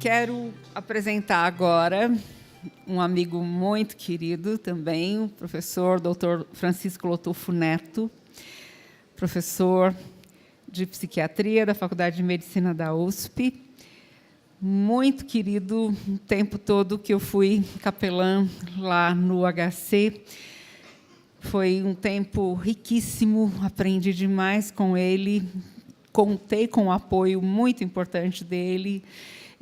Quero apresentar agora um amigo muito querido também, o professor Dr. Francisco Lotufo Neto, professor de psiquiatria da Faculdade de Medicina da USP, muito querido o tempo todo que eu fui capelã lá no HC. Foi um tempo riquíssimo, aprendi demais com ele, contei com o apoio muito importante dele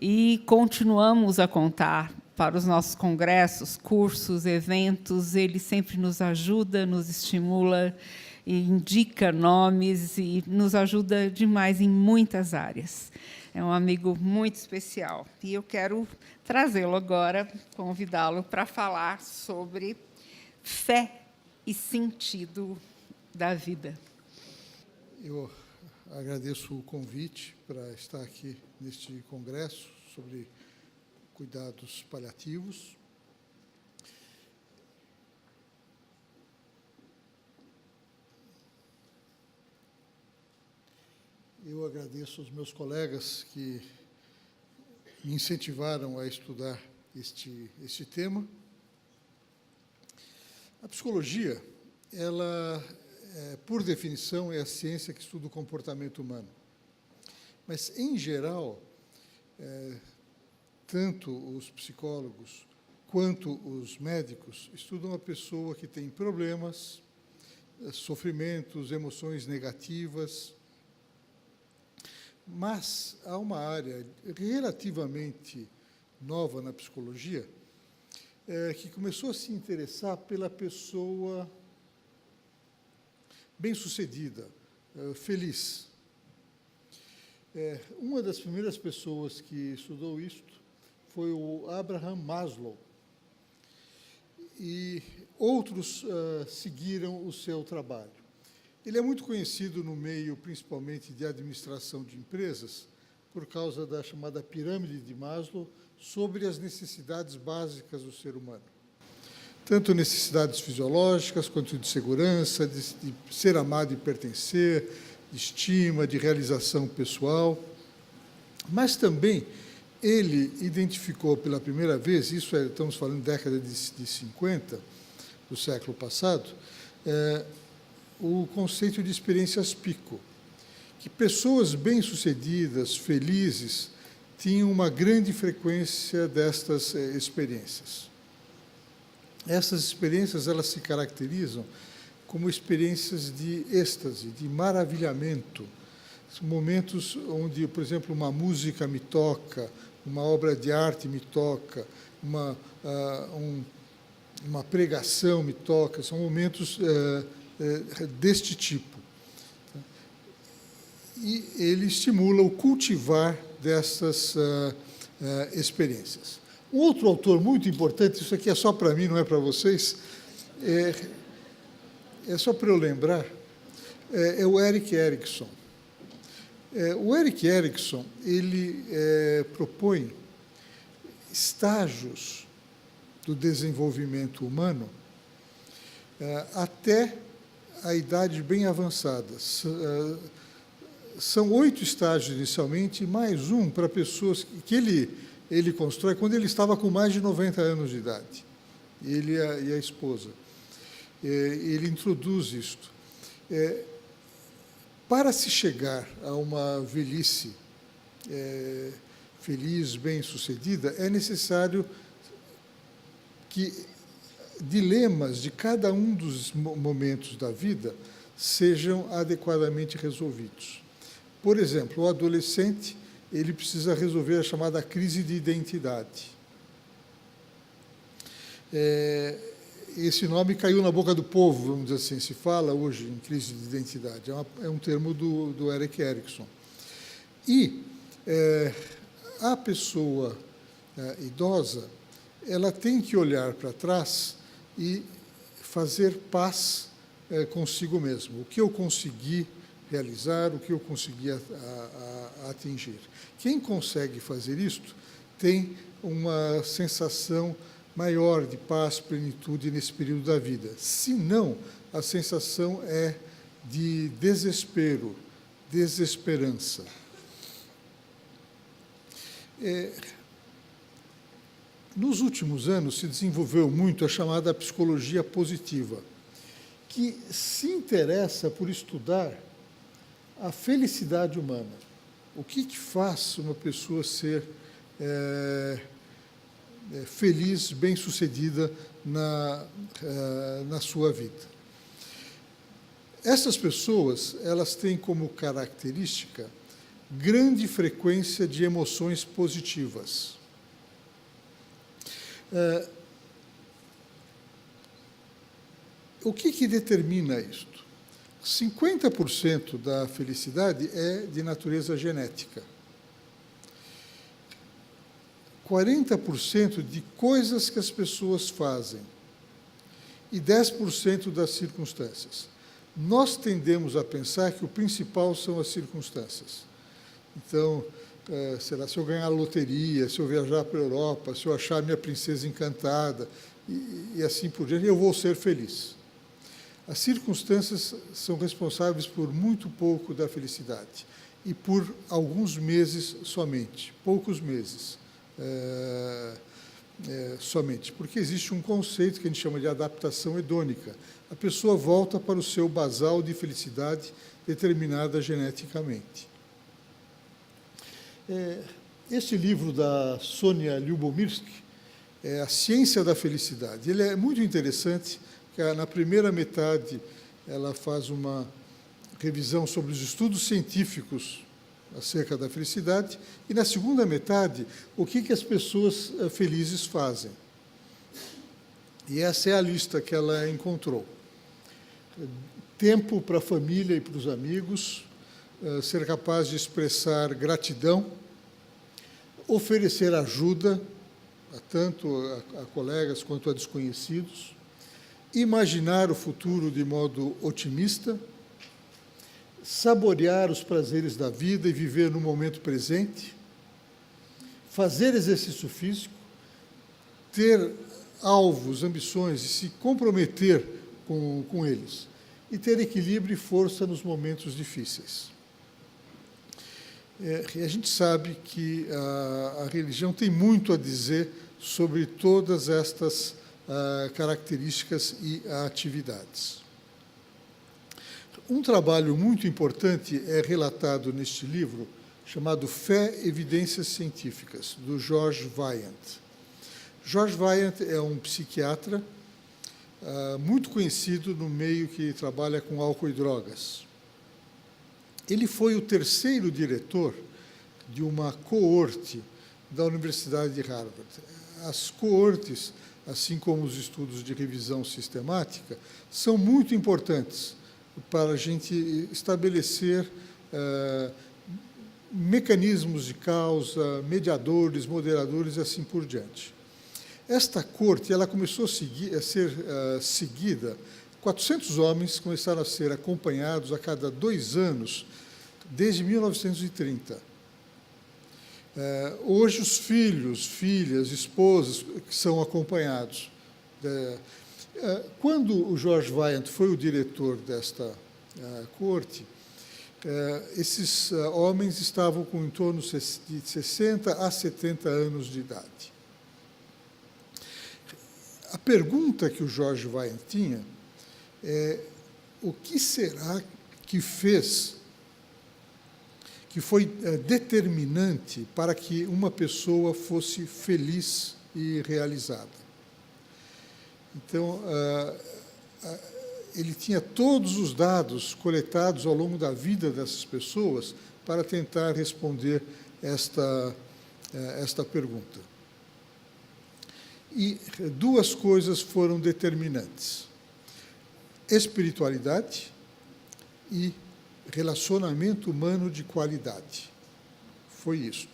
e continuamos a contar para os nossos congressos, cursos, eventos. Ele sempre nos ajuda, nos estimula, indica nomes e nos ajuda demais em muitas áreas. É um amigo muito especial. E eu quero trazê-lo agora, convidá-lo para falar sobre fé e sentido da vida. Eu agradeço o convite para estar aqui neste congresso sobre cuidados paliativos. Eu agradeço aos meus colegas que me incentivaram a estudar este tema. A psicologia, ela, por definição, é a ciência que estuda o comportamento humano. Mas, em geral, tanto os psicólogos quanto os médicos estudam a pessoa que tem problemas, sofrimentos, emoções negativas. Mas há uma área relativamente nova na psicologia que começou a se interessar pela pessoa bem-sucedida, feliz. Uma das primeiras pessoas que estudou isto foi o Abraham Maslow, e outros seguiram o seu trabalho. Ele é muito conhecido no meio, principalmente, de administração de empresas, por causa da chamada pirâmide de Maslow, sobre as necessidades básicas do ser humano. Tanto necessidades fisiológicas, quanto de segurança, de ser amado e pertencer, de estima, de realização pessoal. Mas também ele identificou pela primeira vez, estamos falando década de 50, do século passado, o conceito de experiências pico, que pessoas bem-sucedidas, felizes, tinham uma grande frequência destas experiências. Essas experiências, elas se caracterizam como experiências de êxtase, de maravilhamento. São momentos onde, por exemplo, uma música me toca, uma obra de arte me toca, uma pregação me toca, são momentos deste tipo. E ele estimula o cultivar dessas experiências. Um outro autor muito importante, isso aqui é só para mim, não é para vocês, é só para eu lembrar, é o Erik Erikson. O Erik Erikson, ele propõe estágios do desenvolvimento humano até a idade bem avançada. São 8 estágios inicialmente, mais um para pessoas que ele constrói quando ele estava com mais de 90 anos de idade, ele e a esposa. Ele introduz isto. Para se chegar a uma velhice feliz, bem-sucedida, é necessário que dilemas de cada um dos momentos da vida sejam adequadamente resolvidos. Por exemplo, o adolescente, ele precisa resolver a chamada crise de identidade. Esse nome caiu na boca do povo, vamos dizer assim, se fala hoje em crise de identidade, é um termo do Erik Erikson. E a pessoa idosa, ela tem que olhar para trás e fazer paz consigo mesmo. O que eu consegui realizar, o que eu consegui atingir. Quem consegue fazer isto tem uma sensação maior de paz, plenitude nesse período da vida. Se não, a sensação é de desespero, desesperança. Nos últimos anos se desenvolveu muito a chamada psicologia positiva, que se interessa por estudar a felicidade humana. O que faz uma pessoa ser feliz, bem-sucedida na sua vida. Essas pessoas, elas têm como característica grande frequência de emoções positivas. O que determina isto? 50% da felicidade é de natureza genética. 40% de coisas que as pessoas fazem e 10% das circunstâncias. Nós tendemos a pensar que o principal são as circunstâncias. Então, sei lá, se eu ganhar a loteria, se eu viajar para a Europa, se eu achar a minha princesa encantada, e assim por diante, eu vou ser feliz. As circunstâncias são responsáveis por muito pouco da felicidade, e por alguns meses somente, poucos meses somente, porque existe um conceito que a gente chama de adaptação hedônica. A pessoa volta para o seu basal de felicidade determinada geneticamente. Este livro da Sônia Lyubomirsky é A Ciência da Felicidade. Ele é muito interessante, porque na primeira metade ela faz uma revisão sobre os estudos científicos acerca da felicidade, e na segunda metade, o que as pessoas felizes fazem. E essa é a lista que ela encontrou. Tempo para a família e para os amigos, ser capaz de expressar gratidão, oferecer ajuda, tanto a colegas quanto a desconhecidos, imaginar o futuro de modo otimista, saborear os prazeres da vida e viver no momento presente, fazer exercício físico, ter alvos, ambições e se comprometer com eles, e ter equilíbrio e força nos momentos difíceis. A gente sabe que a religião tem muito a dizer sobre todas estas características e atividades. Um trabalho muito importante é relatado neste livro, chamado Fé, Evidências Científicas, do George Wyant. George Wyant é um psiquiatra muito conhecido no meio que trabalha com álcool e drogas. Ele foi o terceiro diretor de uma coorte da Universidade de Harvard. As coortes, assim como os estudos de revisão sistemática, são muito importantes para a gente estabelecer mecanismos de causa, mediadores, moderadores e assim por diante. Esta corte ela começou a ser seguida, 400 homens começaram a ser acompanhados a cada 2 anos, desde 1930. Hoje, os filhos, filhas, esposas que são acompanhados. Quando o George Wyant foi o diretor desta corte, esses homens estavam com em torno de 60 a 70 anos de idade. A pergunta que o George Wyant tinha é: o que será que fez, que foi determinante para que uma pessoa fosse feliz e realizada? Então, ele tinha todos os dados coletados ao longo da vida dessas pessoas para tentar responder esta pergunta. E 2 coisas foram determinantes: espiritualidade e relacionamento humano de qualidade. Foi isto.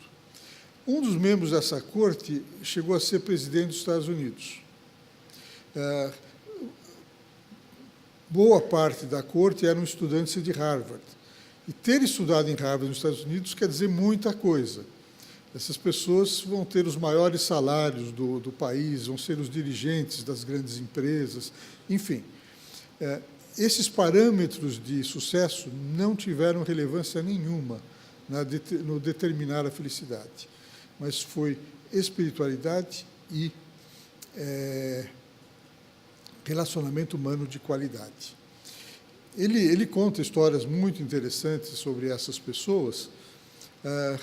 Um dos membros dessa corte chegou a ser presidente dos Estados Unidos. Boa parte da corte eram estudantes de Harvard. E ter estudado em Harvard nos Estados Unidos quer dizer muita coisa. Essas pessoas vão ter os maiores salários do país, vão ser os dirigentes das grandes empresas, enfim. Esses parâmetros de sucesso não tiveram relevância nenhuma no determinar a felicidade, mas foi espiritualidade e relacionamento humano de qualidade. Ele conta histórias muito interessantes sobre essas pessoas.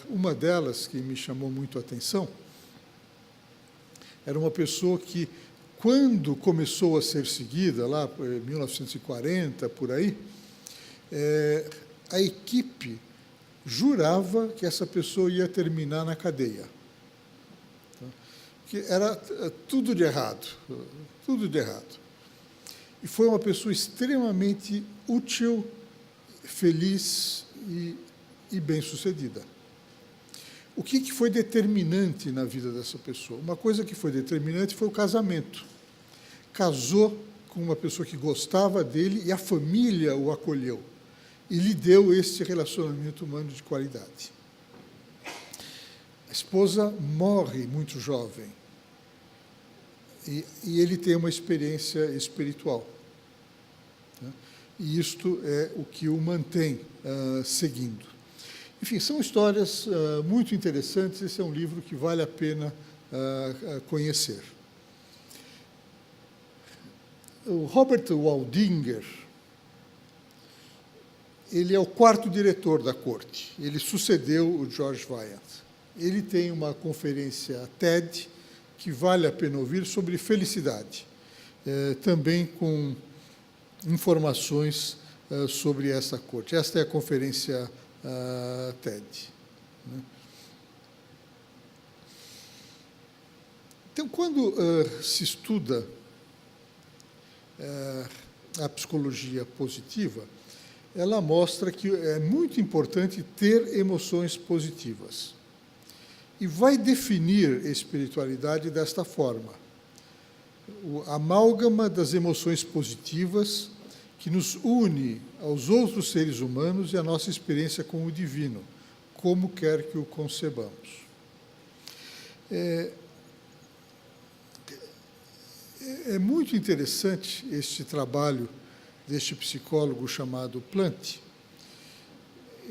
Uma delas, que me chamou muito a atenção, era uma pessoa que, quando começou a ser seguida, lá em 1940, por aí, a equipe jurava que essa pessoa ia terminar na cadeia. Que era tudo de errado, tudo de errado. E foi uma pessoa extremamente útil, feliz e bem-sucedida. O que foi determinante na vida dessa pessoa? Uma coisa que foi determinante foi o casamento. Casou com uma pessoa que gostava dele e a família o acolheu e lhe deu esse relacionamento humano de qualidade. A esposa morre muito jovem e ele tem uma experiência espiritual. E isto é o que o mantém seguindo. Enfim, são histórias muito interessantes. Esse é um livro que vale a pena conhecer. O Robert Waldinger, ele é o quarto diretor da corte. Ele sucedeu o George Wyand. Ele tem uma conferência TED que vale a pena ouvir sobre felicidade, também com informações sobre essa corte. Esta é a conferência TED. Então, quando se estuda a psicologia positiva, ela mostra que é muito importante ter emoções positivas. E vai definir espiritualidade desta forma: o amálgama das emoções positivas que nos une aos outros seres humanos e à nossa experiência com o divino, como quer que o concebamos. É muito interessante este trabalho deste psicólogo chamado Plant,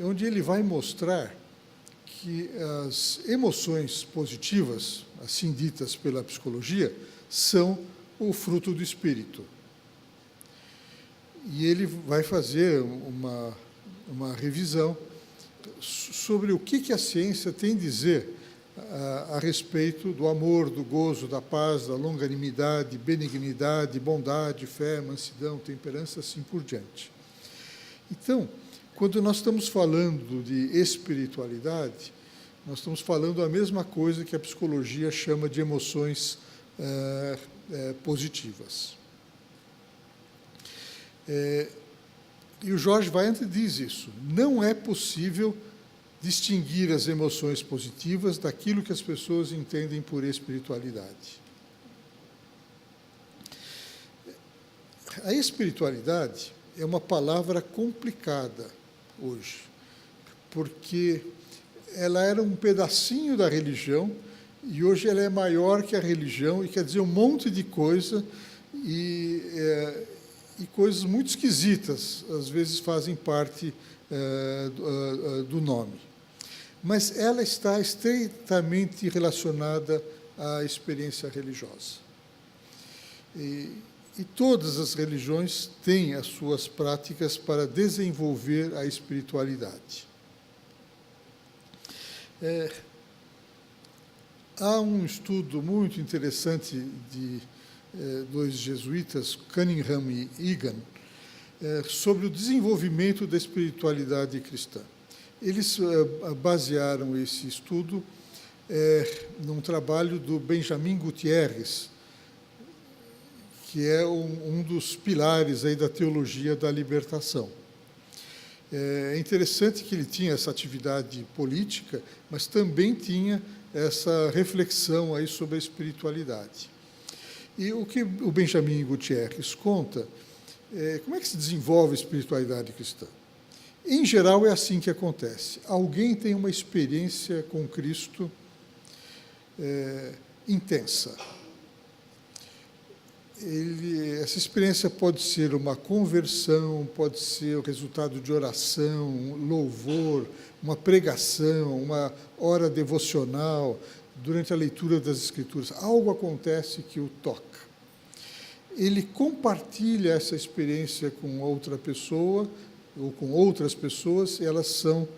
onde ele vai mostrar que as emoções positivas, assim ditas pela psicologia, são o fruto do espírito. E ele vai fazer uma revisão sobre o que a ciência tem a dizer a respeito do amor, do gozo, da paz, da longanimidade, benignidade, bondade, fé, mansidão, temperança, assim por diante. Então, quando nós estamos falando de espiritualidade, nós estamos falando a mesma coisa que a psicologia chama de emoções positivas. E o George Wyand diz isso: não é possível distinguir as emoções positivas daquilo que as pessoas entendem por espiritualidade. A espiritualidade é uma palavra complicada hoje, porque ela era um pedacinho da religião e hoje ela é maior que a religião e quer dizer um monte de coisa e coisas muito esquisitas, às vezes fazem parte do nome. Mas ela está estreitamente relacionada à experiência religiosa. E todas as religiões têm as suas práticas para desenvolver a espiritualidade. Há um estudo muito interessante de dois jesuítas, Cunningham e Egan, sobre o desenvolvimento da espiritualidade cristã. Eles basearam esse estudo num trabalho do Benjamin Gutierrez, que é um dos pilares aí da teologia da libertação. É interessante que ele tinha essa atividade política, mas também tinha essa reflexão aí sobre a espiritualidade. E o que o Benjamin Gutierrez conta é como é que se desenvolve a espiritualidade cristã. Em geral, é assim que acontece. Alguém tem uma experiência com Cristo intensa. Essa experiência pode ser uma conversão, pode ser o resultado de oração, um louvor, uma pregação, uma hora devocional, durante a leitura das Escrituras. Algo acontece que o toca. Ele compartilha essa experiência com outra pessoa, ou com outras pessoas, e elas são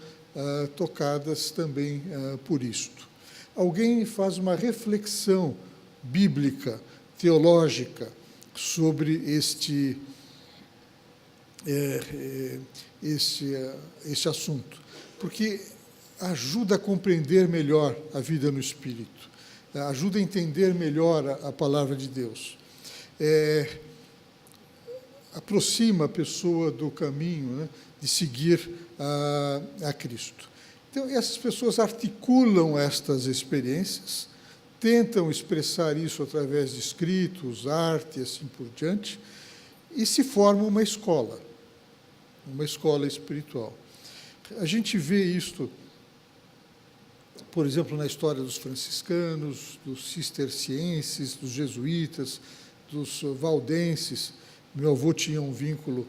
tocadas também por isto. Alguém faz uma reflexão bíblica, teológica, sobre este assunto, porque ajuda a compreender melhor a vida no Espírito, ajuda a entender melhor a palavra de Deus, aproxima a pessoa do caminho, né, de seguir a Cristo. Então, essas pessoas articulam estas experiências, tentam expressar isso através de escritos, arte, e assim por diante, e se forma uma escola espiritual. A gente vê isto, por exemplo, na história dos franciscanos, dos cistercienses, dos jesuítas, dos valdenses. Meu avô tinha um vínculo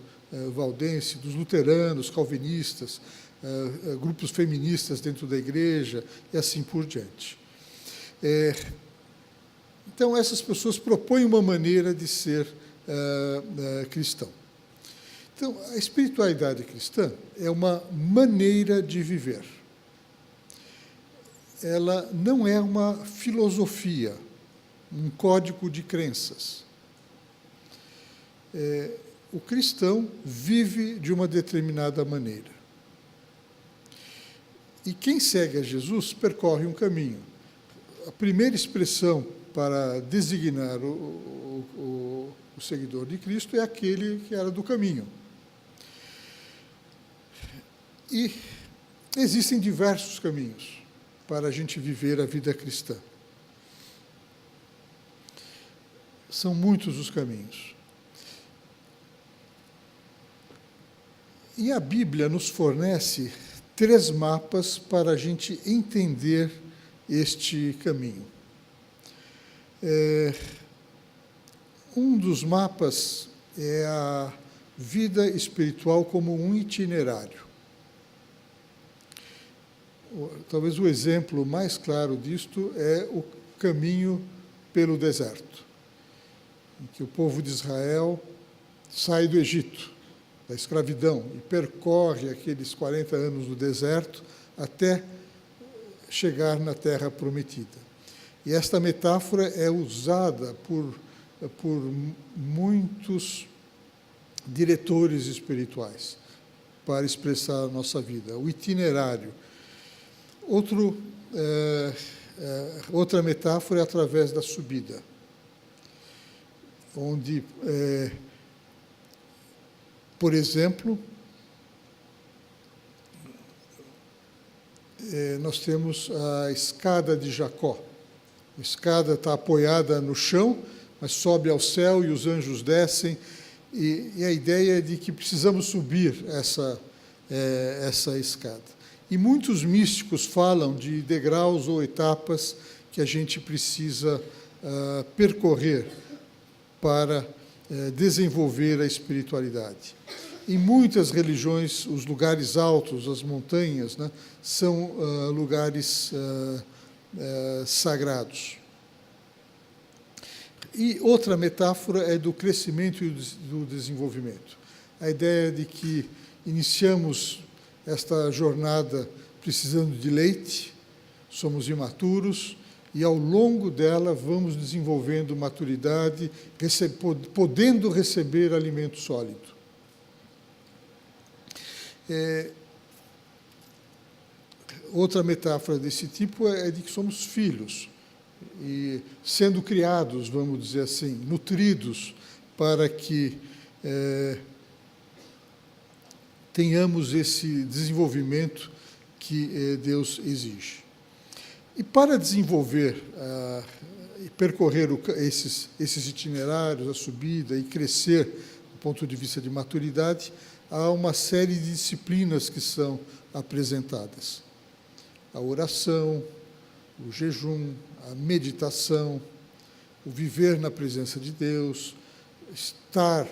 valdense, dos luteranos, calvinistas, grupos feministas dentro da igreja, e assim por diante. Então, essas pessoas propõem uma maneira de ser cristão. Então, a espiritualidade cristã é uma maneira de viver. Ela não é uma filosofia, um código de crenças. O cristão vive de uma determinada maneira. E quem segue a Jesus percorre um caminho. A primeira expressão para designar o seguidor de Cristo é aquele que era do caminho. E existem diversos caminhos para a gente viver a vida cristã. São muitos os caminhos. E a Bíblia nos fornece 3 mapas para a gente entender este caminho. Um dos mapas é a vida espiritual como um itinerário. Talvez o exemplo mais claro disto é o caminho pelo deserto, em que o povo de Israel sai do Egito, da escravidão, e percorre aqueles 40 anos no deserto até chegar na Terra Prometida. E esta metáfora é usada por muitos diretores espirituais para expressar a nossa vida, o itinerário. Outra metáfora é através da subida, onde, por exemplo, nós temos a escada de Jacó. A escada está apoiada no chão, mas sobe ao céu e os anjos descem, e a ideia é de que precisamos subir essa escada. E muitos místicos falam de degraus ou etapas que a gente precisa percorrer para desenvolver a espiritualidade. Em muitas religiões, os lugares altos, as montanhas, né, são lugares sagrados. E outra metáfora é do crescimento e do desenvolvimento. A ideia de que iniciamos esta jornada precisando de leite, somos imaturos, e ao longo dela vamos desenvolvendo maturidade, podendo receber alimento sólido. Outra metáfora desse tipo é de que somos filhos, e sendo criados, vamos dizer assim, nutridos, para que tenhamos esse desenvolvimento que Deus exige. E para desenvolver e percorrer esses itinerários, a subida, e crescer do ponto de vista de maturidade, há uma série de disciplinas que são apresentadas. A oração, o jejum, a meditação, o viver na presença de Deus, estar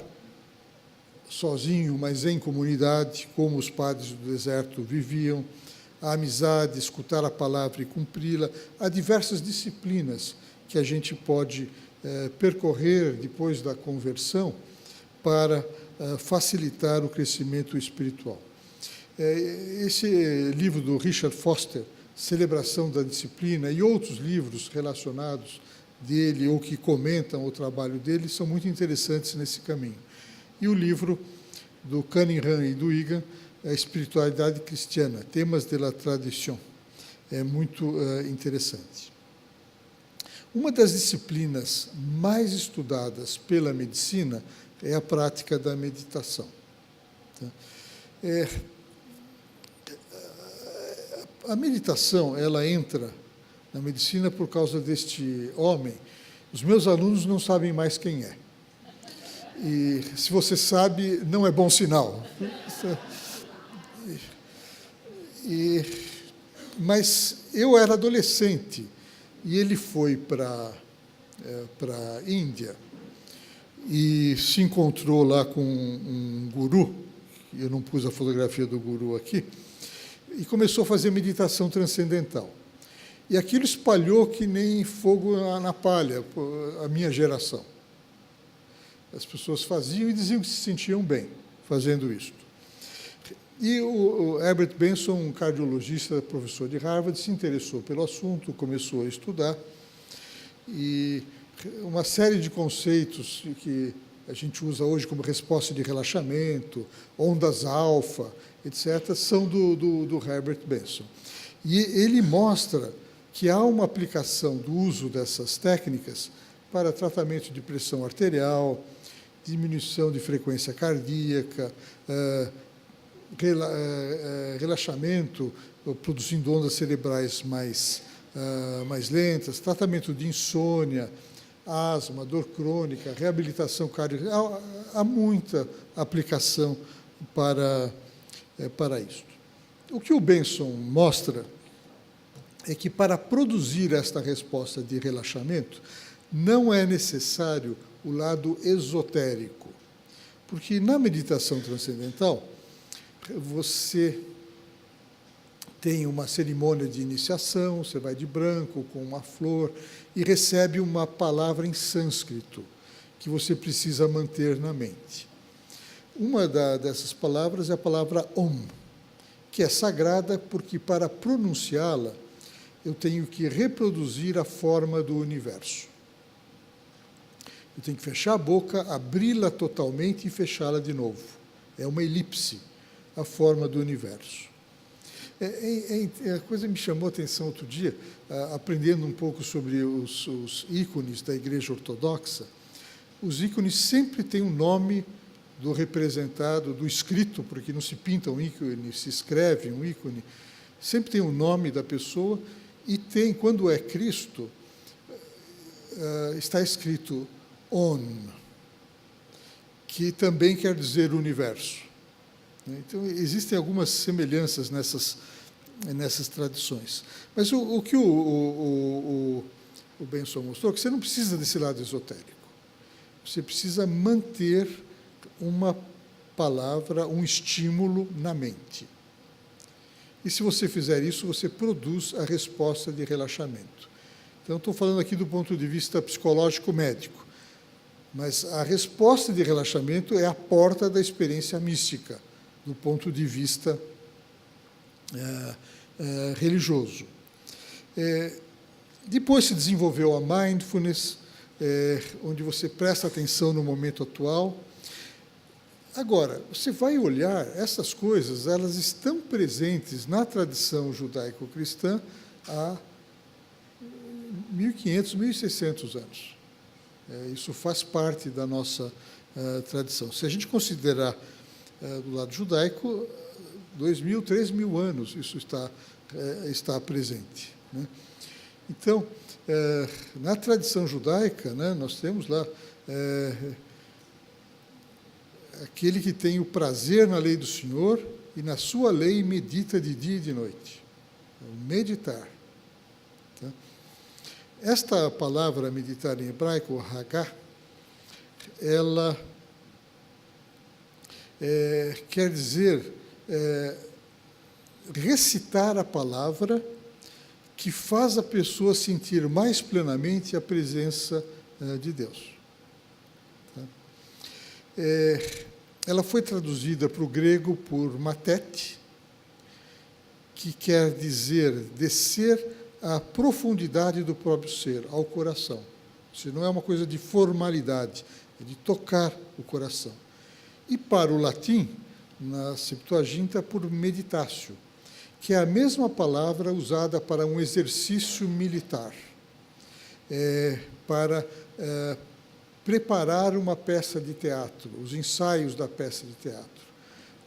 sozinho, mas em comunidade, como os padres do deserto viviam, a amizade, escutar a palavra e cumpri-la. Há diversas disciplinas que a gente pode percorrer depois da conversão para facilitar o crescimento espiritual. Esse livro do Richard Foster, Celebração da Disciplina, e outros livros relacionados dele ou que comentam o trabalho dele são muito interessantes nesse caminho. E o livro do Cunningham e do Egan, A Espiritualidade Cristiana, Temas de la Tradición, é muito interessante. Uma das disciplinas mais estudadas pela medicina é a prática da meditação. A meditação, ela entra na medicina por causa deste homem. Os meus alunos não sabem mais quem é. E se você sabe, não é bom sinal. Mas eu era adolescente e ele foi para a Índia e se encontrou lá com um guru, eu não pus a fotografia do guru aqui, e começou a fazer meditação transcendental. E aquilo espalhou que nem fogo na palha, a minha geração. As pessoas faziam e diziam que se sentiam bem fazendo isso. E o Herbert Benson, um cardiologista, professor de Harvard, se interessou pelo assunto, começou a estudar, e uma série de conceitos que a gente usa hoje como resposta de relaxamento, ondas alfa, etc., são do Herbert Benson. E ele mostra que há uma aplicação do uso dessas técnicas para tratamento de pressão arterial, diminuição de frequência cardíaca, relaxamento, produzindo ondas cerebrais mais lentas, tratamento de insônia, asma, dor crônica, reabilitação cardíaca. Há muita aplicação para isso. O que o Benson mostra é que, para produzir esta resposta de relaxamento, não é necessário o lado esotérico, porque na meditação transcendental você tem uma cerimônia de iniciação, você vai de branco com uma flor e recebe uma palavra em sânscrito que você precisa manter na mente. Uma dessas palavras é a palavra Om, que é sagrada porque, para pronunciá-la, eu tenho que reproduzir a forma do universo. Eu tenho que fechar a boca, abri-la totalmente e fechá-la de novo. É uma elipse, a forma do universo. A coisa me chamou a atenção outro dia, aprendendo um pouco sobre os ícones da Igreja Ortodoxa. Os ícones sempre têm um nome do representado, do escrito, porque não se pinta um ícone, se escreve um ícone, sempre tem o nome da pessoa, e tem, quando é Cristo, está escrito On, que também quer dizer universo. Então, existem algumas semelhanças nessas tradições. Mas o que o Benson mostrou é que você não precisa desse lado esotérico. Você precisa manter uma palavra, um estímulo na mente. E, se você fizer isso, você produz a resposta de relaxamento. Então, estou falando aqui do ponto de vista psicológico-médico, mas a resposta de relaxamento é a porta da experiência mística, do ponto de vista religioso. Depois se desenvolveu a mindfulness, onde você presta atenção no momento atual. Agora, você vai olhar, essas coisas, elas estão presentes na tradição judaico-cristã há 1.500, 1.600 anos. Isso faz parte da nossa tradição. Se a gente considerar do lado judaico, 2.000, 3.000 anos isso está presente, né? Então, na tradição judaica, né, nós temos lá aquele que tem o prazer na lei do Senhor e na sua lei medita de dia e de noite. O meditar. Tá? Esta palavra meditar em hebraico, hagá, ela quer dizer recitar a palavra que faz a pessoa sentir mais plenamente a presença de Deus. Tá? Ela foi traduzida para o grego por matete, que quer dizer descer à profundidade do próprio ser, ao coração. Isso não é uma coisa de formalidade, é de tocar o coração. E para o latim, na Septuaginta, por meditatio, que é a mesma palavra usada para um exercício militar, para preparar uma peça de teatro, os ensaios da peça de teatro,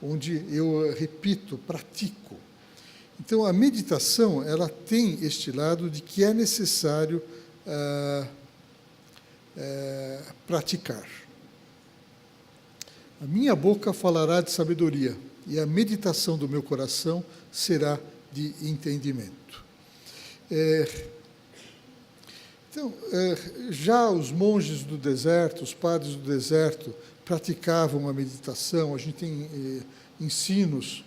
onde eu repito, pratico. Então, a meditação, ela tem este lado de que é necessário praticar. A minha boca falará de sabedoria, e a meditação do meu coração será de entendimento. Então, já os monges do deserto, os padres do deserto, praticavam a meditação. A gente tem ensinos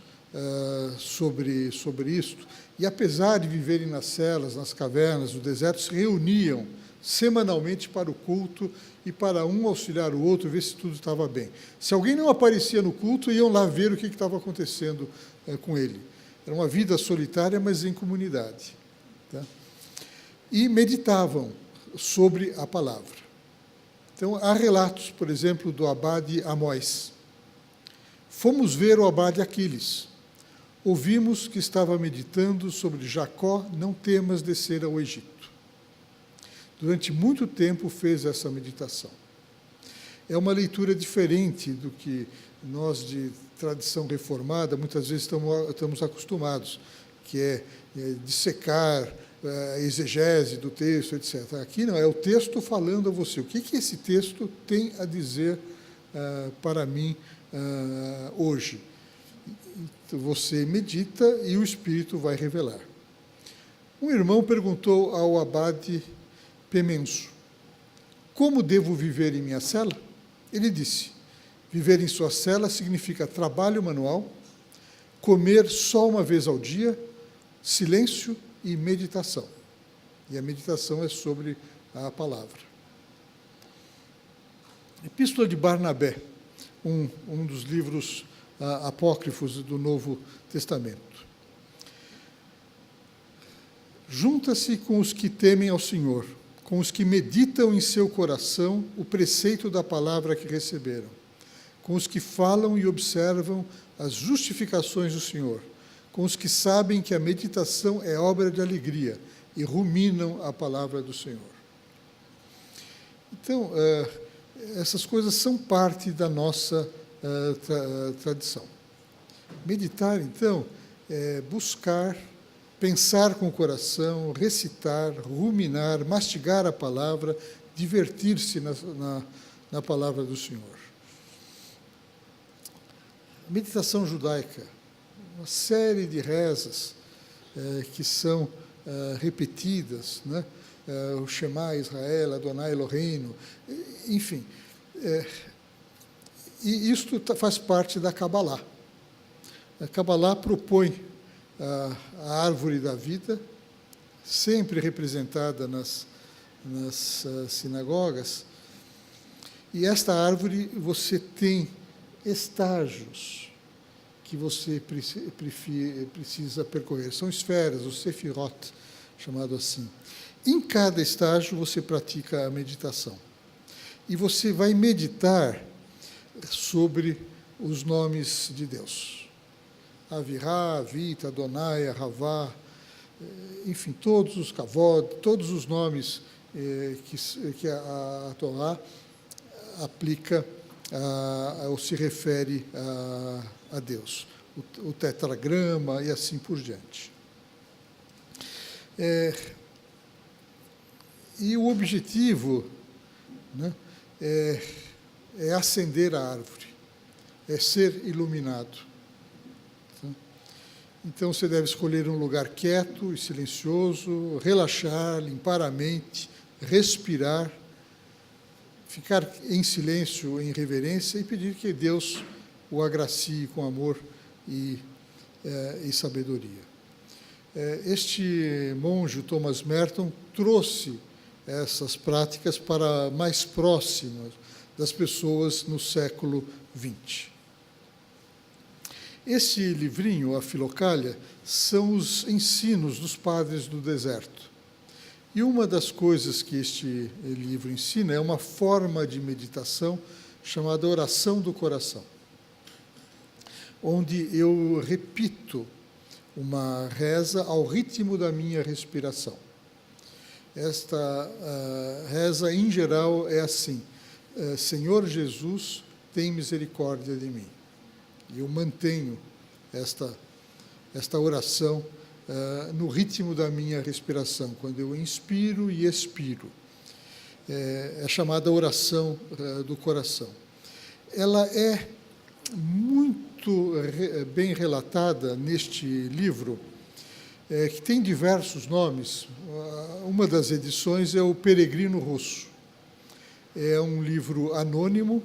sobre isto, e apesar de viverem nas celas, nas cavernas do deserto, se reuniam semanalmente para o culto e para um auxiliar o outro, ver se tudo estava bem. Se alguém não aparecia no culto, iam lá ver o que estava acontecendo com ele. Era uma vida solitária, mas em comunidade. Tá? E meditavam sobre a palavra. Então, há relatos, por exemplo, do abade Amós. Fomos ver o abade Aquiles. Ouvimos que estava meditando sobre Jacó, não temas descer ao Egito. Durante muito tempo fez essa meditação. É uma leitura diferente do que nós, de tradição reformada, muitas vezes estamos acostumados, que é dissecar a exegese do texto, etc. Aqui não, é o texto falando a você. O que esse texto tem a dizer para mim hoje? Você medita e o Espírito vai revelar. Um irmão perguntou ao abade Pemenso: como devo viver em minha cela? Ele disse: viver em sua cela significa trabalho manual, comer só uma vez ao dia, silêncio e meditação. E a meditação é sobre a palavra. Epístola de Barnabé, um dos livros apócrifos do Novo Testamento. Junta-se com os que temem ao Senhor, com os que meditam em seu coração o preceito da palavra que receberam, com os que falam e observam as justificações do Senhor, com os que sabem que a meditação é obra de alegria e ruminam a palavra do Senhor. Então, essas coisas são parte da nossa tradição. Meditar, então, é buscar, pensar com o coração, recitar, ruminar, mastigar a palavra, divertir-se na palavra do Senhor. Meditação judaica, uma série de rezas que são repetidas, né? O Shema Israel, Adonai Eloheinu, enfim. E isto faz parte da Kabbalah. A Kabbalah propõe a árvore da vida, sempre representada nas sinagogas, e esta árvore você tem estágios que você precisa percorrer. São esferas, o Sefirot, chamado assim. Em cada estágio você pratica a meditação. E você vai meditar sobre os nomes de Deus. Avirá, Avita, Adonai, Ahavá, enfim, todos os Kavod, todos os nomes que a Torá aplica ou se refere a Deus. O tetragrama e assim por diante. E o objetivo, né, é acender a árvore, é ser iluminado. Então, você deve escolher um lugar quieto e silencioso, relaxar, limpar a mente, respirar, ficar em silêncio, em reverência e pedir que Deus o agracie com amor e e sabedoria. Este monge, Thomas Merton, trouxe essas práticas para mais próximas das pessoas no século XX. Esse livrinho, a Filocália, são os ensinos dos padres do deserto. E uma das coisas que este livro ensina é uma forma de meditação chamada oração do coração, onde eu repito uma reza ao ritmo da minha respiração. Esta reza, em geral, é assim: Senhor Jesus, tem misericórdia de mim. E eu mantenho esta oração no ritmo da minha respiração, quando eu inspiro e expiro. É chamada oração do coração. Ela é muito bem relatada neste livro, que tem diversos nomes. Uma das edições é o Peregrino Russo. É um livro anônimo,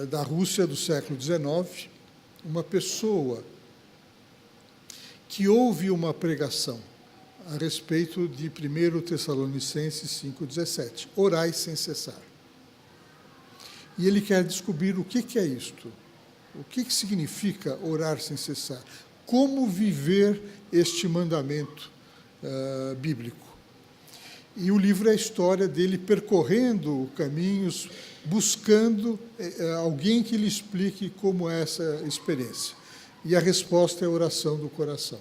da Rússia do século XIX, uma pessoa que ouve uma pregação a respeito de 1 Tessalonicenses 5,17, orai sem cessar. E ele quer descobrir o que é isto, o que significa orar sem cessar, como viver este mandamento bíblico. E o livro é a história dele percorrendo caminhos, buscando alguém que lhe explique como é essa experiência. E a resposta é a oração do coração.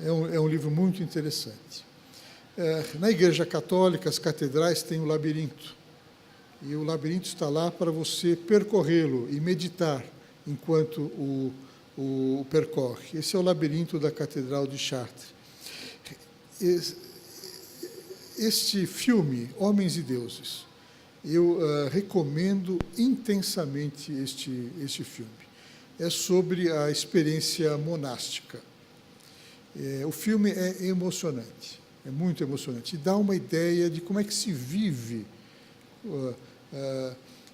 É um livro muito interessante. Na Igreja Católica, as catedrais têm o labirinto. E o labirinto está lá para você percorrê-lo e meditar enquanto o percorre. Esse é o labirinto da Catedral de Chartres. Este filme, Homens e Deuses, eu recomendo intensamente este filme. É sobre a experiência monástica. O filme é emocionante, é muito emocionante, e dá uma ideia de como é que se vive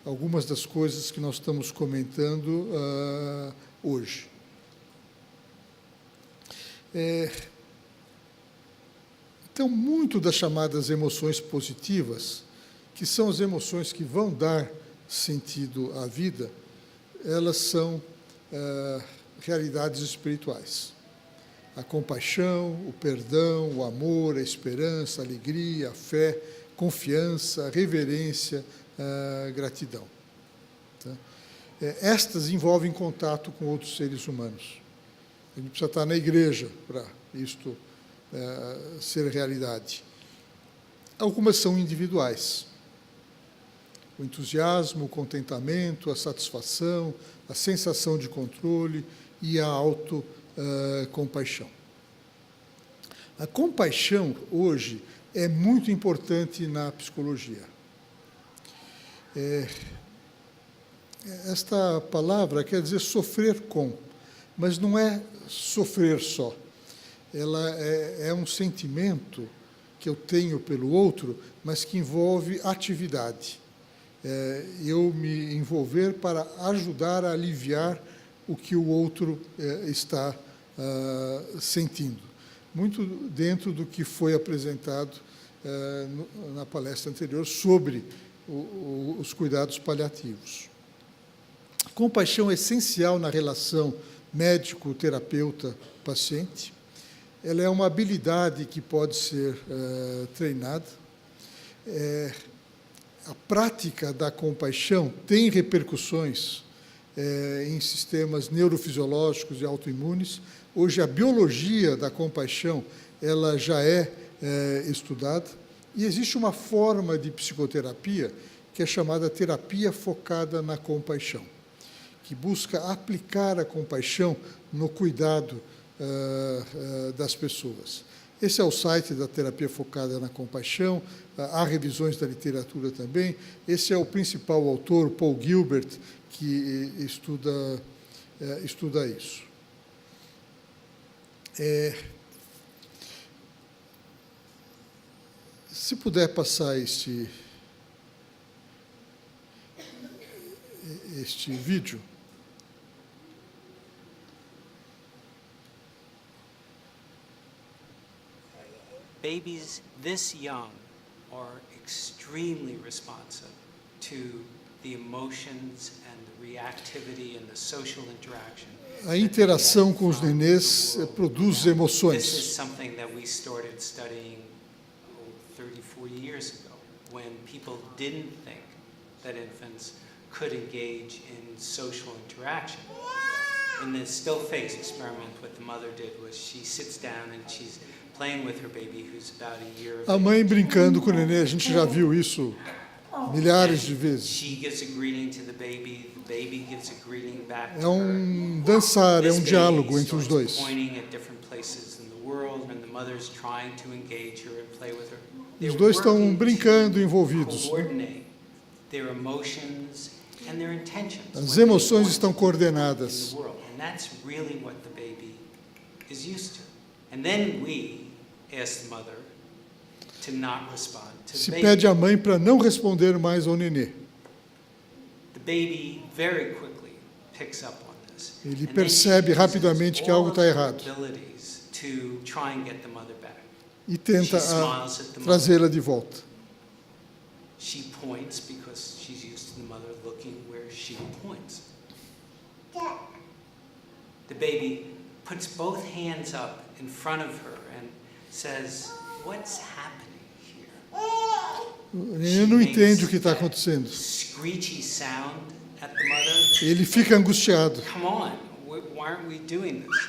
algumas das coisas que nós estamos comentando hoje. Então, muito das chamadas emoções positivas, que são as emoções que vão dar sentido à vida, elas são realidades espirituais. A compaixão, o perdão, o amor, a esperança, a alegria, a fé, confiança, a reverência, a gratidão. Estas envolvem contato com outros seres humanos. A gente precisa estar na igreja para isto ser realidade. Algumas são individuais. O entusiasmo, o contentamento, a satisfação, a sensação de controle e a autocompaixão. A compaixão, hoje, é muito importante na psicologia. Esta palavra quer dizer sofrer com, mas não é sofrer só. Ela é um sentimento que eu tenho pelo outro, mas que envolve atividade. Eu me envolver para ajudar a aliviar o que o outro está sentindo. Muito dentro do que foi apresentado na palestra anterior sobre os cuidados paliativos. Compaixão é essencial na relação médico-terapeuta-paciente. Ela é uma habilidade que pode ser treinada. A prática da compaixão tem repercussões em sistemas neurofisiológicos e autoimunes. Hoje, a biologia da compaixão ela já é estudada. E existe uma forma de psicoterapia que é chamada terapia focada na compaixão, que busca aplicar a compaixão no cuidado das pessoas. Esse é o site da terapia focada na compaixão, há revisões da literatura também. Esse é o principal autor, Paul Gilbert, que estuda isso. Se puder passar este vídeo. babies this young are extremely responsive to the emotions and the reactivity and the social interaction. A interação com os nenês produz This is emoções. something that we started studying 30, 40 years ago, when people didn't think that infants could engage in social interaction. And the still face experiment what the mother did was she sits down and she's playing with her baby who's about a year of A mãe age. brincando com o nenê, a gente já viu isso milhares de vezes. She gives a greeting to the baby gives a greeting back É to her. dançar, é This diálogo baby entre os starts dois. pointing at different places in the world, and the mother's trying to engage her and play with her. Os They're dois estão working brincando, to envolvidos. coordinate their emotions and their intentions As what they emoções want estão in coordenadas. the world, and that's really what the baby is used to. And then we ask the mother to not respond to Se the pede baby. à mãe para não responder mais ao nenê. The baby very quickly picks up on this. Ele And then she percebe uses rapidamente que all algo of está her errado. abilities to try and get the mother back. E tenta She smiles at the mother. trazê-la de volta. She points because she's used to the mother looking where she points. The baby puts both hands up in front of her and says, "What's happening here?" O nenê não entende o que está acontecendo. Screechy sound at the mother. Ele fica angustiado. Come on, why aren't we doing this?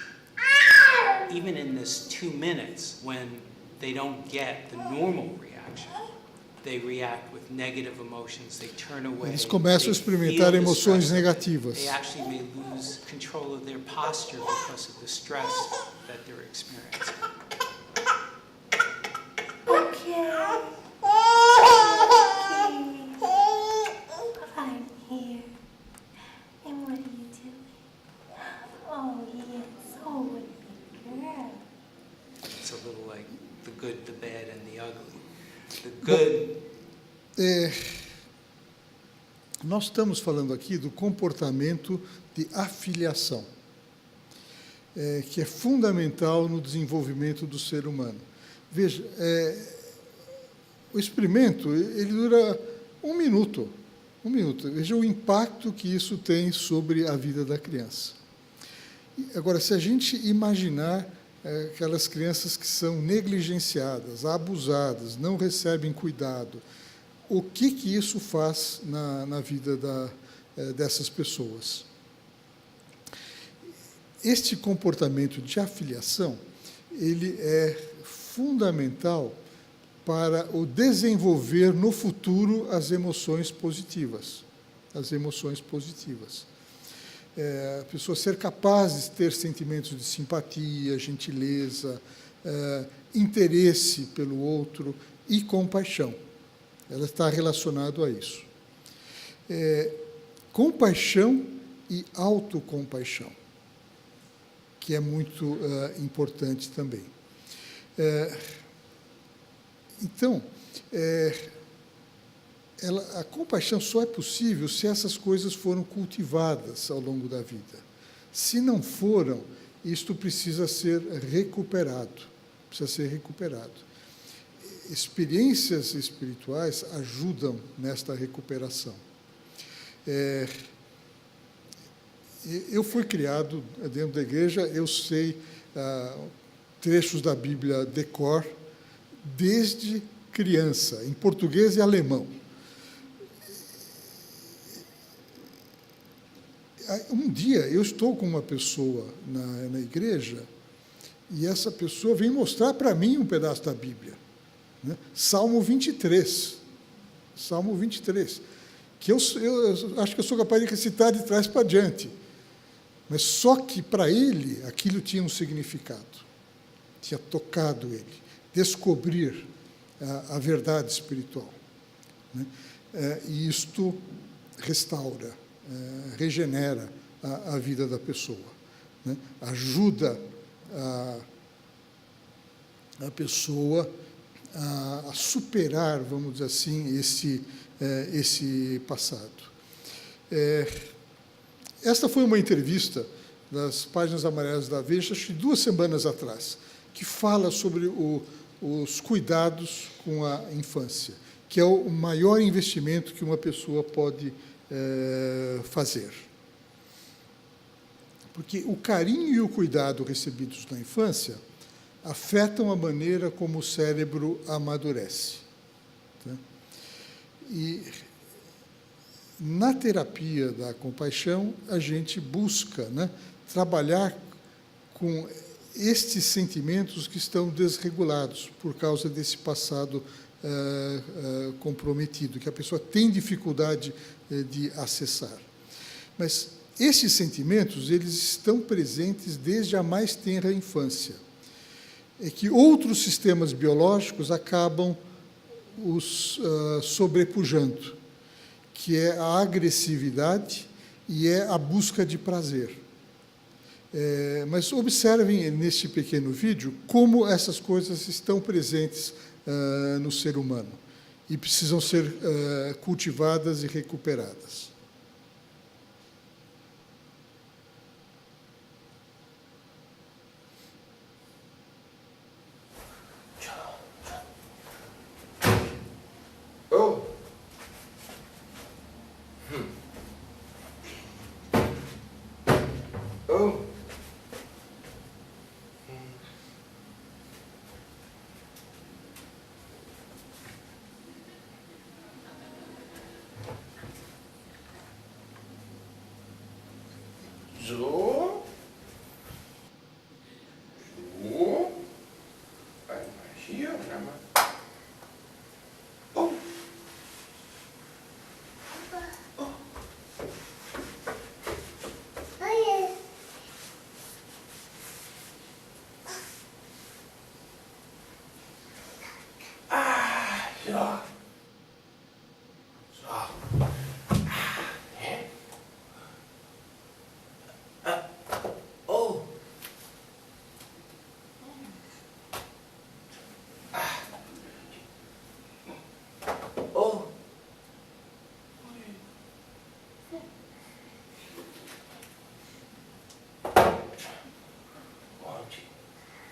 Even in this 2 minutes, when they don't get the normal reaction, they react with negative emotions, they turn away. Eles começam a they experimentar feel the emoções stress of it. negativas. They actually may lose control of their posture because of the stress that they're experiencing. Okay. I'm here. And what are you doing? Oh, yes. Oh, what a good girl. It's a little like the good, the bad, and the ugly. The good Nós estamos falando aqui do comportamento de afiliação, que é fundamental no desenvolvimento do ser humano. Veja, o experimento ele dura 1 minuto. 1 minuto. Veja o impacto que isso tem sobre a vida da criança. Agora, se a gente imaginar aquelas crianças que são negligenciadas, abusadas, não recebem cuidado, o que isso faz na vida dessas pessoas? Este comportamento de afiliação, ele é fundamental para o desenvolver no futuro as emoções positivas. As emoções positivas. A pessoa ser capaz de ter sentimentos de simpatia, gentileza, interesse pelo outro e compaixão. Ela está relacionada a isso. Compaixão e autocompaixão, que é muito importante também. Então, a compaixão só é possível se essas coisas foram cultivadas ao longo da vida. Se não foram, isto precisa ser recuperado. Precisa ser recuperado. Experiências espirituais ajudam nesta recuperação. Eu fui criado dentro da igreja, eu sei trechos da Bíblia de cor desde criança, em português e alemão. Um dia eu estou com uma pessoa na igreja e essa pessoa vem mostrar para mim um pedaço da Bíblia, né? Salmo 23, que eu acho que eu sou capaz de recitar de trás para diante, mas só que para ele aquilo tinha um significado, tinha tocado ele, descobrir a verdade espiritual, né? E isto restaura, regenera a vida da pessoa, né? Ajuda a pessoa a superar, vamos dizer assim, esse passado. Esta foi uma entrevista das Páginas Amarelas da Veja, acho que 2 semanas atrás, que fala sobre o os cuidados com a infância, que é o maior investimento que uma pessoa pode fazer. Porque o carinho e o cuidado recebidos na infância afetam a maneira como o cérebro amadurece. Tá? E, na terapia da compaixão, a gente busca, né, trabalhar com estes sentimentos que estão desregulados por causa desse passado comprometido, que a pessoa tem dificuldade de acessar. Mas esses sentimentos, eles estão presentes desde a mais tenra infância. É que outros sistemas biológicos acabam os sobrepujando, que é a agressividade e é a busca de prazer. Mas observem neste pequeno vídeo como essas coisas estão presentes no ser humano e precisam ser cultivadas e recuperadas. Oh. Oh. So. So. Einmal hier und einmal. Oh. Ja. So. Hä? Oh. Oh.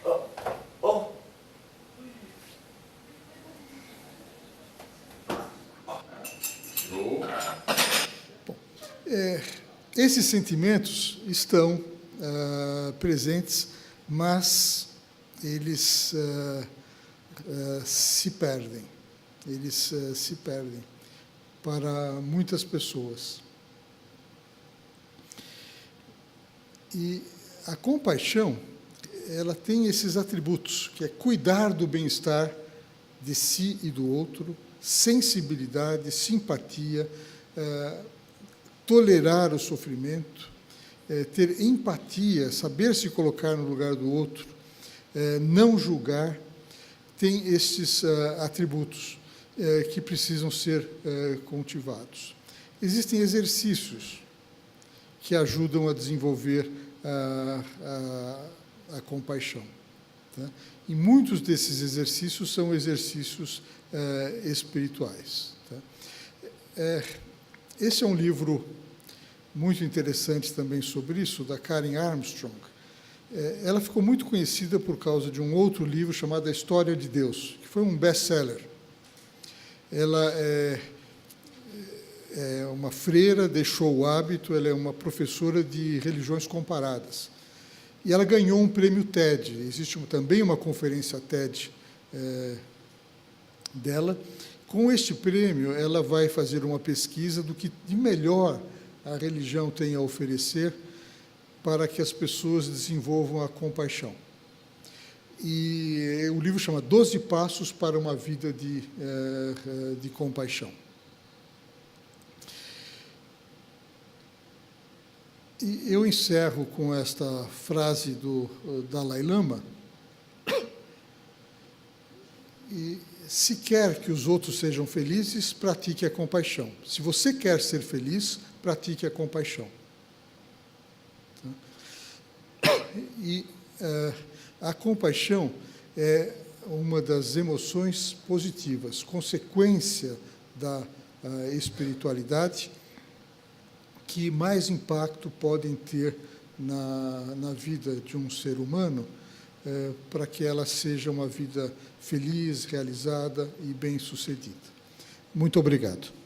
Oh. Oh. Esses sentimentos estão presentes, mas eles se perdem. Eles se perdem para muitas pessoas. E a compaixão, ela tem esses atributos, que é cuidar do bem-estar de si e do outro, sensibilidade, simpatia, tolerar o sofrimento, ter empatia, saber se colocar no lugar do outro, não julgar, tem estes atributos que precisam ser cultivados. Existem exercícios que ajudam a desenvolver a compaixão. Tá? E muitos desses exercícios são exercícios espirituais. Tá? Esse é um livro muito interessante também sobre isso, da Karen Armstrong. Ela ficou muito conhecida por causa de um outro livro chamado A História de Deus, que foi um best-seller. Ela é uma freira, deixou o hábito, ela é uma professora de religiões comparadas. E ela ganhou um prêmio TED. Existe também uma conferência TED dela. Com este prêmio, ela vai fazer uma pesquisa do que de melhor a religião tem a oferecer para que as pessoas desenvolvam a compaixão. E o livro chama 12 Passos para uma Vida de Compaixão. E eu encerro com esta frase do Dalai Lama. E, se quer que os outros sejam felizes, pratique a compaixão. Se você quer ser feliz, pratique a compaixão. E a compaixão é uma das emoções positivas, consequência da espiritualidade, que mais impacto podem ter na vida de um ser humano para que ela seja uma vida feliz, realizada e bem-sucedida. Muito obrigado.